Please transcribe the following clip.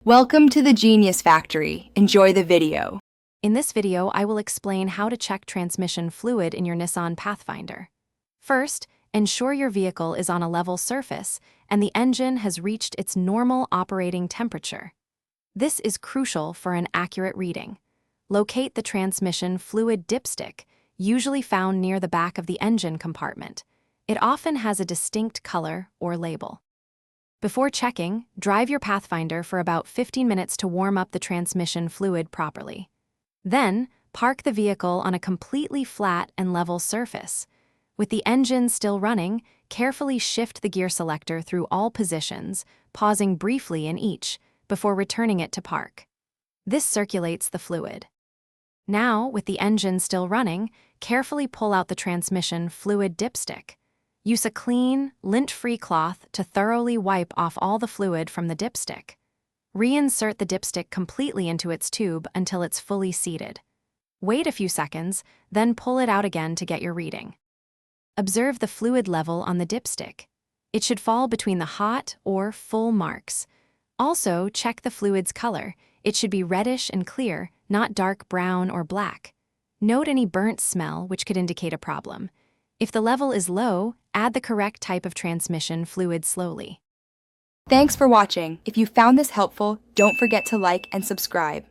Welcome to the Genius Factory. Enjoy the video. In this video, I will explain how to check transmission fluid in your Nissan Pathfinder. First, ensure your vehicle is on a level surface and the engine has reached its normal operating temperature. This is crucial for an accurate reading. Locate the transmission fluid dipstick, usually found near the back of the engine compartment. It often has a distinct color or label. Before checking, drive your Pathfinder for about 15 minutes to warm up the transmission fluid properly. Then, park the vehicle on a completely flat and level surface. With the engine still running, carefully shift the gear selector through all positions, pausing briefly in each, before returning it to park. This circulates the fluid. Now, with the engine still running, carefully pull out the transmission fluid dipstick. Use a clean, lint-free cloth to thoroughly wipe off all the fluid from the dipstick. Reinsert the dipstick completely into its tube until it's fully seated. Wait a few seconds, then pull it out again to get your reading. Observe the fluid level on the dipstick. It should fall between the hot or full marks. Also, check the fluid's color. It should be reddish and clear, not dark brown or black. Note any burnt smell, which could indicate a problem. If the level is low, add the correct type of transmission fluid slowly. Thanks for watching. If you found this helpful, don't forget to like and subscribe.